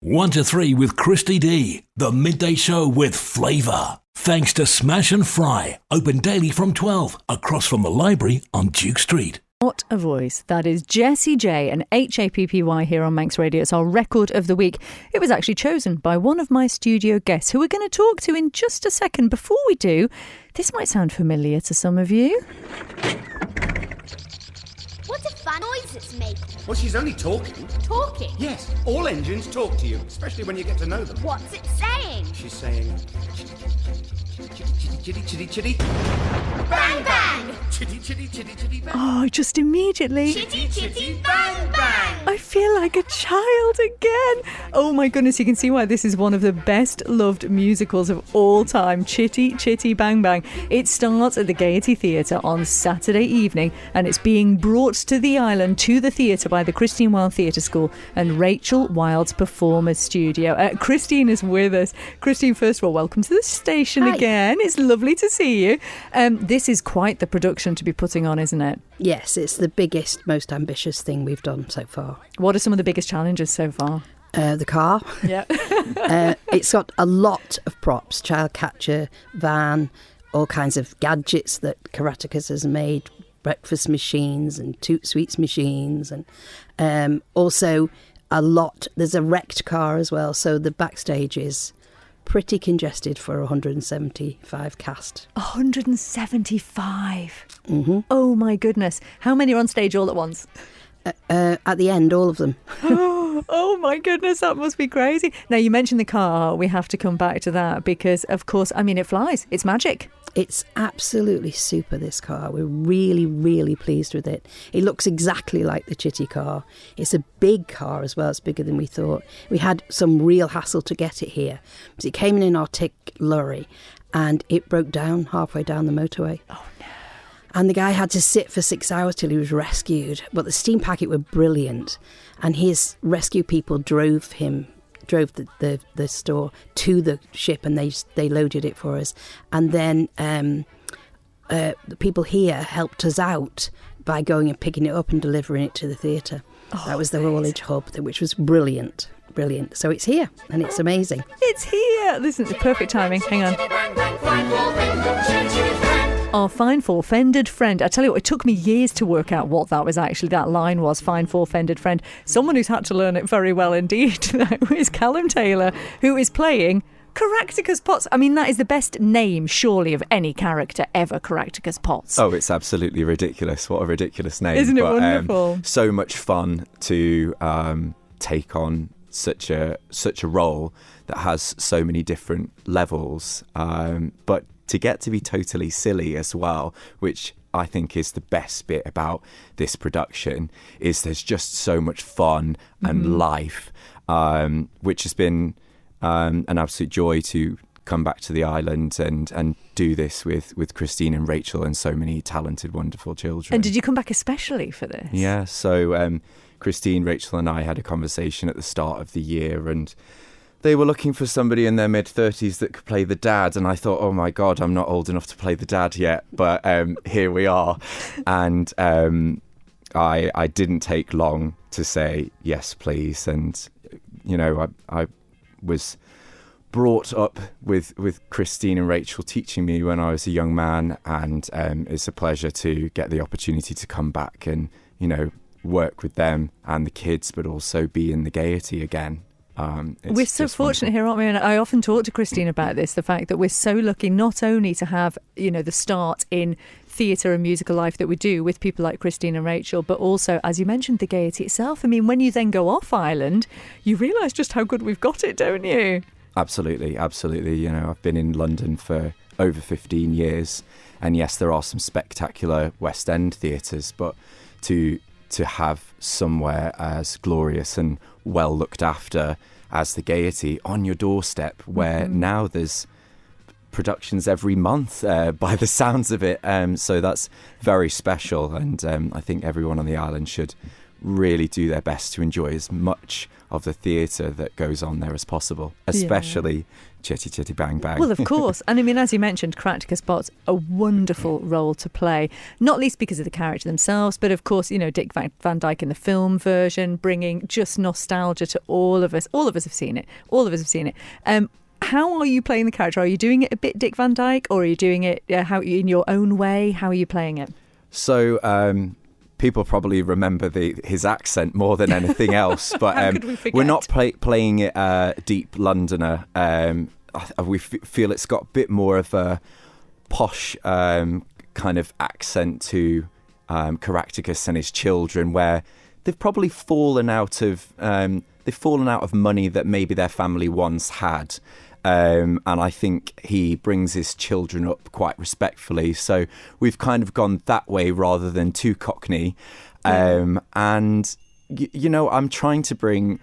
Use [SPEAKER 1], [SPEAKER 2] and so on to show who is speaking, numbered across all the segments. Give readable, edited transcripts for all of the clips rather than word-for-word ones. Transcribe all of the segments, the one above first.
[SPEAKER 1] 1 to 3 with Christy D, the midday show with flavour. Thanks to Smash and Fry, open daily from 12, across from the library on Duke Street.
[SPEAKER 2] What a voice. That is Jessie J and HAPPY here on Manx Radio. It's our record of the week. It was actually chosen by one of my studio guests who we're going to talk to in just a second. Before we do, this might sound familiar to some of you.
[SPEAKER 3] What a fun noise it's making.
[SPEAKER 4] Well, she's only talking.
[SPEAKER 3] Talking?
[SPEAKER 4] Yes, all engines talk to you, especially when you get to know them.
[SPEAKER 3] What's it saying?
[SPEAKER 4] She's saying... Chitty, chitty, chitty.
[SPEAKER 3] Bang, bang!
[SPEAKER 4] Chitty, chitty, chitty, chitty, bang.
[SPEAKER 2] Oh, just immediately.
[SPEAKER 3] Chitty, chitty, bang, bang!
[SPEAKER 2] I feel like a child again. Oh my goodness, you can see why this is one of the best loved musicals of all time. Chitty Chitty Bang Bang. It starts at the Gaiety Theatre on Saturday evening and it's being brought to the island, to the theatre, by the Christine Wilde Theatre School and Rachel Wilde's Performers Studio. Christine is with us. Christine, first of all, welcome to the station.
[SPEAKER 5] Hi.
[SPEAKER 2] Again. It's lovely to see you. This is quite the production to be putting on, isn't it?
[SPEAKER 5] Yes, it's the biggest, most ambitious thing we've done so far.
[SPEAKER 2] What are some of the biggest challenges so far?
[SPEAKER 5] The car.
[SPEAKER 2] Yeah.
[SPEAKER 5] It's got a lot of props, child catcher, van, all kinds of gadgets that Caractacus has made, breakfast machines and toot sweets machines, and also a lot. There's a wrecked car as well, so the backstage is pretty congested for 175 cast.
[SPEAKER 2] 175?
[SPEAKER 5] Mm-hmm.
[SPEAKER 2] Oh my goodness. How many are on stage all at once?
[SPEAKER 5] At the end, all of them.
[SPEAKER 2] Oh my goodness, that must be crazy. Now, you mentioned the car. We have to come back to that because, of course, I mean, it flies. It's magic.
[SPEAKER 5] It's absolutely super, this car. We're really, really pleased with it. It looks exactly like the Chitty car. It's a big car as well. It's bigger than we thought. We had some real hassle to get it here because it came in an Arctic lorry and it broke down halfway down the motorway.
[SPEAKER 2] Oh, no.
[SPEAKER 5] And the guy had to sit for 6 hours till he was rescued. But the steam packet were brilliant. And his rescue people drove the store to the ship and they loaded it for us. And then the people here helped us out by going and picking it up and delivering it to the theatre.
[SPEAKER 2] Oh,
[SPEAKER 5] that was the haulage hub, which was brilliant. Brilliant. So it's here and it's amazing.
[SPEAKER 2] It's here. Listen, it's perfect timing. Hang on. Our fine four-fended friend. I tell you what, it took me years to work out what that line was, fine four-fended friend. Someone who's had to learn it very well indeed is Callum Taylor, who is playing Caractacus Potts. I mean, that is the best name, surely, of any character ever, Caractacus Potts.
[SPEAKER 6] Oh, it's absolutely ridiculous. What a ridiculous name.
[SPEAKER 2] Isn't it wonderful?
[SPEAKER 6] So much fun to take on such a role that has so many different levels, but to get to be totally silly as well, which I think is the best bit about this production, is there's just so much fun and life, which has been an absolute joy to come back to the island and do this with Christine and Rachel and so many talented, wonderful children.
[SPEAKER 2] And did you come back especially for this?
[SPEAKER 6] Yeah, so Christine, Rachel and I had a conversation at the start of the year and they were looking for somebody in their mid-30s that could play the dad. And I thought, oh, my God, I'm not old enough to play the dad yet. But here we are. And I didn't take long to say, yes, please. And, you know, I was brought up with Christine and Rachel teaching me when I was a young man. And it's a pleasure to get the opportunity to come back and, you know, work with them and the kids, but also be in the Gaiety again.
[SPEAKER 2] We're so fortunate here, aren't we? And I often talk to Christine about this, the fact that we're so lucky not only to have, you know, the start in theatre and musical life that we do with people like Christine and Rachel, but also, as you mentioned, the Gaiety itself. I mean, when you then go off island, you realise just how good we've got it, don't you?
[SPEAKER 6] Absolutely, absolutely. You know, I've been in London for over 15 years, and yes, there are some spectacular West End theatres, but to have somewhere as glorious and well looked after as the Gaiety on your doorstep, where now there's productions every month by the sounds of it. So that's very special. And I think everyone on the island should really do their best to enjoy as much the theatre that goes on there as possible, especially Chitty Chitty Bang Bang.
[SPEAKER 2] Well, of course. And I mean, as you mentioned, Caractacus Pot's a wonderful role to play, not least because of the character themselves, but of course, Dick Van Dyke in the film version, bringing just nostalgia to all of us. All of us have seen it. How are you playing the character? Are you doing it a bit Dick Van Dyke, or are you doing it in your own way? How are you playing it?
[SPEAKER 6] So people probably remember his accent more than anything else, but we're not playing it deep Londoner. We feel it's got a bit more of a posh kind of accent to Caractacus and his children, where they've probably fallen out of money that maybe their family once had. And I think he brings his children up quite respectfully. So we've kind of gone that way rather than too Cockney. And, I'm trying to bring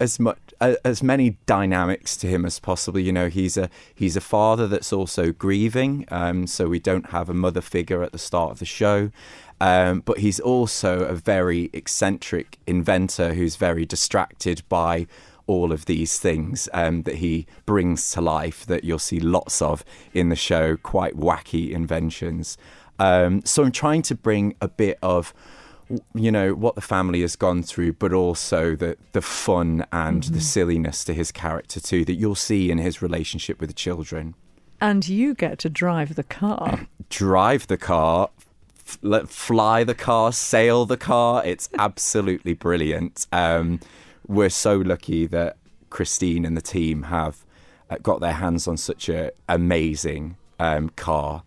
[SPEAKER 6] as many dynamics to him as possible. He's a father that's also grieving. So we don't have a mother figure at the start of the show. But he's also a very eccentric inventor who's very distracted by all of these things that he brings to life, that you'll see lots of in the show, quite wacky inventions. So I'm trying to bring a bit of, what the family has gone through, but also the fun and the silliness to his character too, that you'll see in his relationship with the children. And
[SPEAKER 2] you get to drive the car.
[SPEAKER 6] Drive the car, fly the car, sail the car. It's absolutely brilliant. We're so lucky that Christine and the team have got their hands on such an amazing car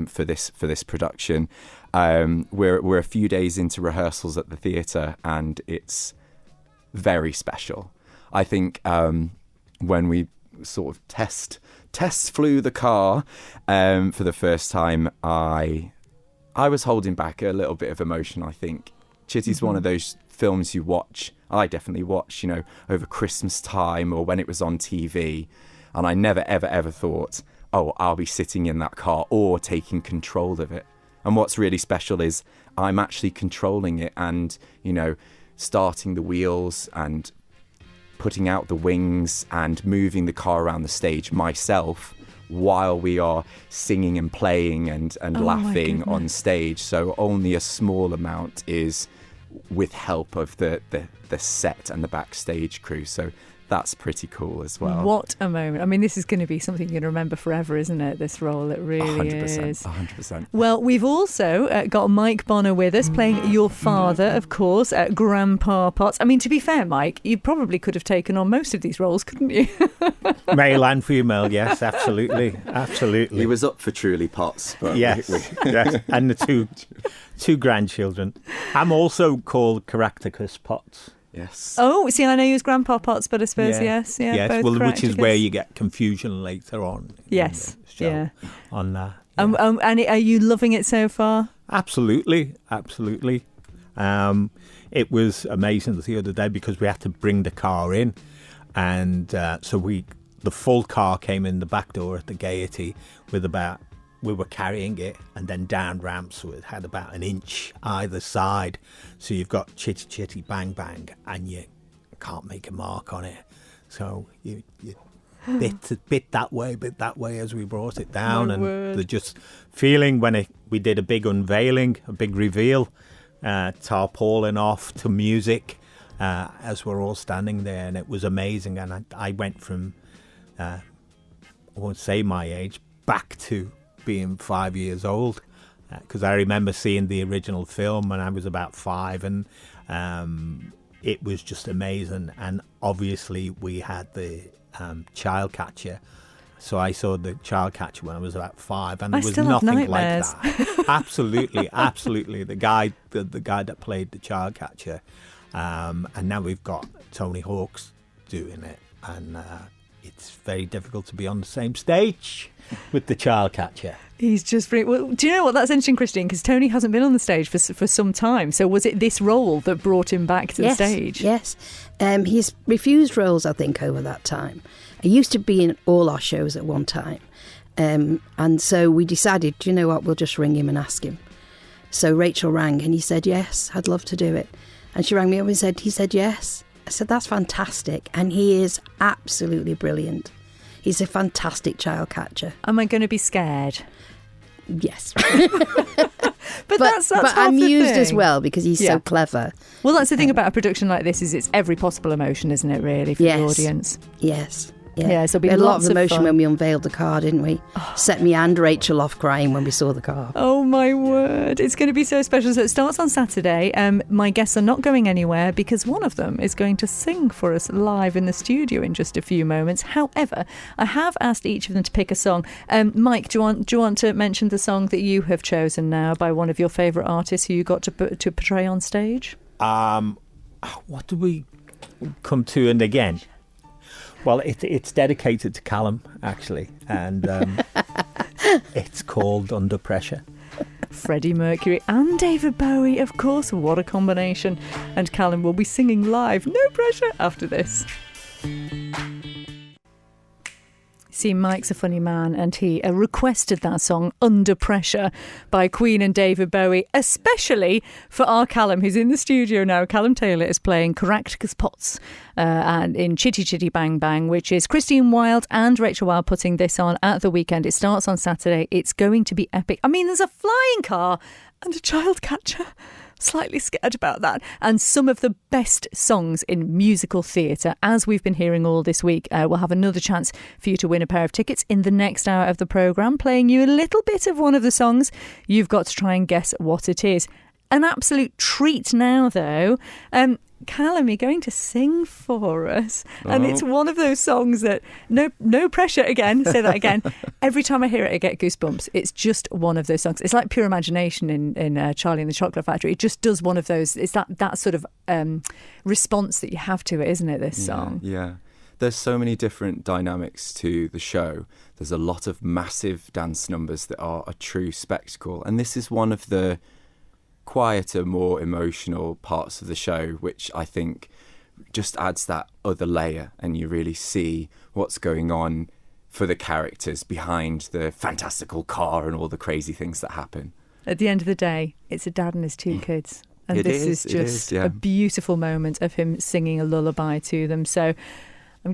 [SPEAKER 6] for this production. We're a few days into rehearsals at the theatre, and it's very special. I think when we sort of test flew the car for the first time, I was holding back a little bit of emotion. I think Chitty's one of those films you watch. I definitely watch, over Christmas time or when it was on TV. And I never, ever, ever thought, I'll be sitting in that car or taking control of it. And what's really special is I'm actually controlling it and, starting the wheels and putting out the wings and moving the car around the stage myself while we are singing and playing and laughing on stage. So only a small amount is with help of the set and the backstage crew. So that's pretty cool as well.
[SPEAKER 2] What a moment. I mean, this is going to be something you're going to remember forever, isn't it? This role, it really
[SPEAKER 6] 100%,
[SPEAKER 2] is.
[SPEAKER 6] 100%.
[SPEAKER 2] Well, we've also got Mike Bonner with us, playing your father, of course, Grandpa Potts. I mean, to be fair, Mike, you probably could have taken on most of these roles, couldn't you?
[SPEAKER 7] Male and female, yes, absolutely. Absolutely.
[SPEAKER 6] He was up for Truly Potts. But
[SPEAKER 7] yes, yes, and the two grandchildren. I'm also called Caractacus Potts.
[SPEAKER 6] Yes.
[SPEAKER 2] Oh, see, I know you as Grandpa Potts, but I suppose, yes.
[SPEAKER 7] Well, which is where you get confusion later on.
[SPEAKER 2] Yes,
[SPEAKER 7] on that.
[SPEAKER 2] And are you loving it so far?
[SPEAKER 7] Absolutely. It was amazing the other day because we had to bring the car in, and so the full car came in the back door at the Gaiety with we were carrying it, and then down ramps, so it had about an inch either side. So you've got Chitty Chitty Bang Bang, and you can't make a mark on it. So you bit that way as we brought it down.
[SPEAKER 2] My
[SPEAKER 7] and
[SPEAKER 2] word.
[SPEAKER 7] the just feeling when we did a big unveiling, a big reveal, tarpaulin off to music as we're all standing there, and it was amazing. And I went from, I won't say my age, back to being 5 years old, because I remember seeing the original film when I was about 5, and it was just amazing. And obviously we had the child catcher, so I saw the child catcher when I was about 5, and there was nothing like that. absolutely the guy that played the child catcher, and now we've got Tony Hawk's doing it, and it's very difficult to be on the same stage with the child catcher.
[SPEAKER 2] He's just well, do you know what? That's interesting, Christine, because Tony hasn't been on the stage for some time. So was it this role that brought him back to the stage?
[SPEAKER 5] Yes. He's refused roles, I think, over that time. He used to be in all our shows at one time. And so we decided, do you know what, we'll just ring him and ask him. So Rachel rang and he said, yes, I'd love to do it. And she rang me up and he said yes. I said, that's fantastic. And he is absolutely brilliant. He's a fantastic child catcher.
[SPEAKER 2] Am I going to be scared?
[SPEAKER 5] Yes.
[SPEAKER 2] But that's half
[SPEAKER 5] amused
[SPEAKER 2] the thing.
[SPEAKER 5] as well, because he's
[SPEAKER 2] Yeah.
[SPEAKER 5] so clever.
[SPEAKER 2] Well, that's the thing about a production like this, is it's every possible emotion, isn't it, really, for the audience?
[SPEAKER 5] Yes.
[SPEAKER 2] Yeah, so it'll be
[SPEAKER 5] we had a lot
[SPEAKER 2] lots
[SPEAKER 5] of
[SPEAKER 2] of
[SPEAKER 5] emotion
[SPEAKER 2] fun.
[SPEAKER 5] when we unveiled the car, didn't we? Set me and Rachel off crying when we saw the car.
[SPEAKER 2] Oh my word, it's going to be so special. So it starts on Saturday. My guests are not going anywhere because one of them is going to sing for us live in the studio in just a few moments. However, I have asked each of them to pick a song. Mike, do you want to mention the song that you have chosen now by one of your favourite artists who you got to portray on stage?
[SPEAKER 7] What did we come to? And again, well, it's dedicated to Callum, actually, and it's called Under Pressure.
[SPEAKER 2] Freddie Mercury and David Bowie, of course. What a combination. And Callum will be singing live, no pressure, after this. See, Mike's a funny man, and he requested that song, Under Pressure, by Queen and David Bowie, especially for our Callum, who's in the studio now. Callum Taylor is playing Caractacus Potts and in Chitty Chitty Bang Bang, which is Christine Wilde and Rachel Wilde putting this on at the weekend. It starts on Saturday. It's going to be epic. I mean, there's a flying car and a child catcher. Slightly scared about that. And some of the best songs in musical theatre, as we've been hearing all this week. We'll have another chance for you to win a pair of tickets in the next hour of the programme, playing you a little bit of one of the songs. You've got to try and guess what it is. An absolute treat now, though. Callum, you're going to sing for us. And it's one of those songs that, no pressure again, say that again. Every time I hear it, I get goosebumps. It's just one of those songs. It's like Pure Imagination in Charlie and the Chocolate Factory. It just does one of those. It's that sort of response that you have to it, isn't it, this song?
[SPEAKER 6] Yeah. There's so many different dynamics to the show. There's a lot of massive dance numbers that are a true spectacle. And this is one of the quieter, more emotional parts of the show, which I think just adds that other layer, and you really see what's going on for the characters behind the fantastical car and all the crazy things that happen.
[SPEAKER 2] At the end of the day, it's a dad and his two kids. And this is just
[SPEAKER 6] yeah.
[SPEAKER 2] a beautiful moment of him singing a lullaby to them. So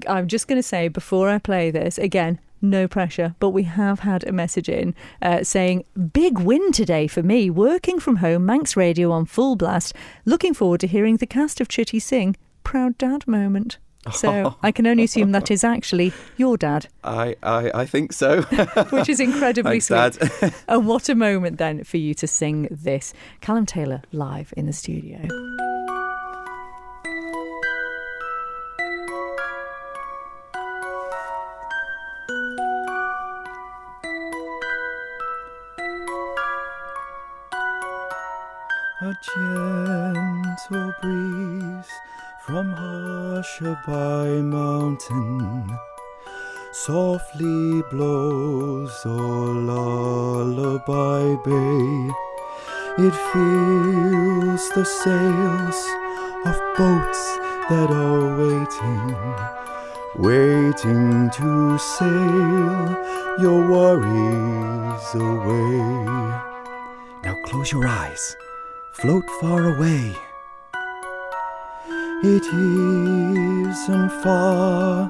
[SPEAKER 2] I'm just going to say, before I play this, again, no pressure, but we have had a message in saying, big win today for me, working from home, Manx Radio on full blast, looking forward to hearing the cast of Chitty sing, proud dad moment. So I can only assume that is actually your dad.
[SPEAKER 6] I think so.
[SPEAKER 2] Which is incredibly
[SPEAKER 6] Thanks,
[SPEAKER 2] sweet.
[SPEAKER 6] Dad.
[SPEAKER 2] And what a moment then for you to sing this. Callum Taylor live in the studio.
[SPEAKER 6] A gentle breeze from Hushabye Mountain softly blows o'er Lullabye Bay. It fills the sails of boats that are waiting to sail your worries away. Now close your eyes. Float far away. It isn't far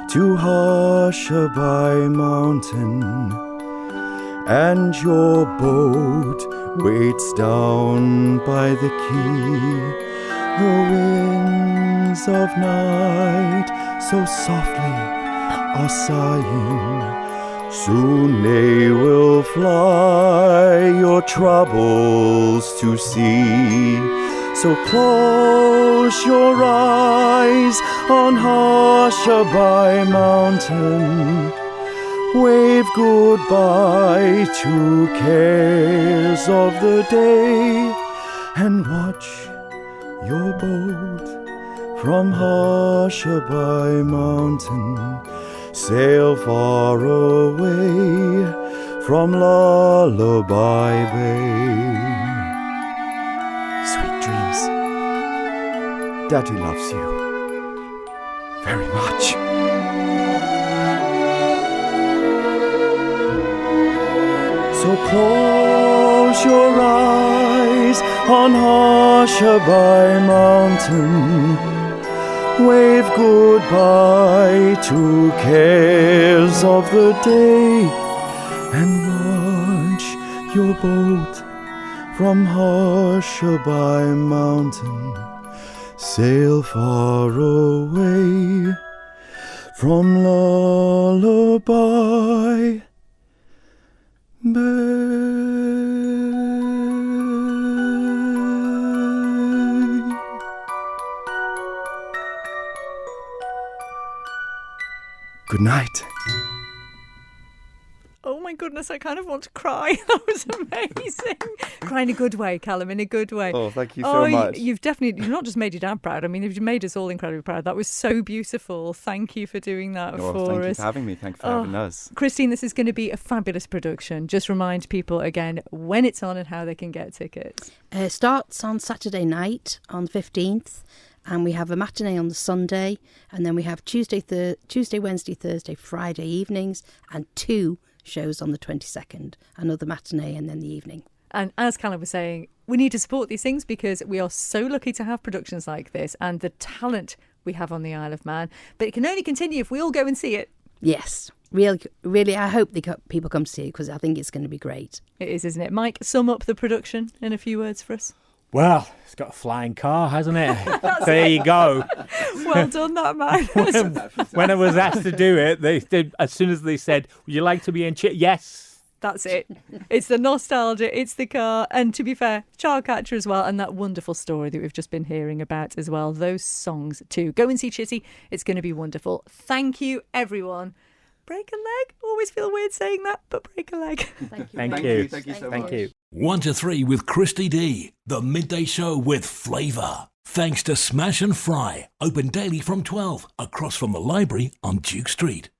[SPEAKER 6] to Hushabye Mountain, and your boat waits down by the quay. The winds of night so softly are sighing. Soon they will fly your troubles to see. So close your eyes on Hushabye Mountain. Wave goodbye to cares of the day, and watch your boat from Hushabye Mountain sail far away from Lullabye Bay. Sweet dreams. Daddy loves you very much. So close your eyes on Hushabye Mountain.
[SPEAKER 8] Wave goodbye to cares of the day, and watch your boat from Hushabye Mountain sail far away from lullabye Bay. Good night.
[SPEAKER 2] Oh my goodness, I kind of want to cry. That was amazing. Cry in a good way, Callum, in a good way.
[SPEAKER 6] Oh, thank you so much.
[SPEAKER 2] You've not just made your dad proud. I mean, you've made us all incredibly proud. That was so beautiful. Thank you for doing that for
[SPEAKER 6] Thank
[SPEAKER 2] us.
[SPEAKER 6] you for having me. Thank you for having us.
[SPEAKER 2] Christine, this is going to be a fabulous production. Just remind people again when it's on and how they can get tickets.
[SPEAKER 5] Starts on Saturday night on 15th. And we have a matinee on the Sunday, and then we have Tuesday, Wednesday, Thursday, Friday evenings, and 2 shows on the 22nd, another matinee and then the evening.
[SPEAKER 2] And as Callum was saying, we need to support these things because we are so lucky to have productions like this and the talent we have on the Isle of Man. But it can only continue if we all go and see it.
[SPEAKER 5] Yes, really, I hope people come to see it because I think it's going to be great.
[SPEAKER 2] It is, isn't it? Mike, sum up the production in a few words for us.
[SPEAKER 7] Well, it's got a flying car, hasn't it? There you go.
[SPEAKER 2] Well done, that man.
[SPEAKER 7] When I was asked to do it, they did. As soon as they said, "Would you like to be in Yes."
[SPEAKER 2] That's it. It's the nostalgia, it's the car, and to be fair, Caractacus as well, and that wonderful story that we've just been hearing about as well. Those songs too. Go and see Chitty. It's going to be wonderful. Thank you, everyone. Break a leg. Always feel weird saying that, but break a leg.
[SPEAKER 5] Thank you.
[SPEAKER 7] Thank you.
[SPEAKER 6] Thank you so
[SPEAKER 7] Thank
[SPEAKER 6] much.
[SPEAKER 7] you.
[SPEAKER 1] 1 to 3 with Christy D, the midday show with flavour. Thanks to Smash and Fry, open daily from 12 across from the library on Duke Street.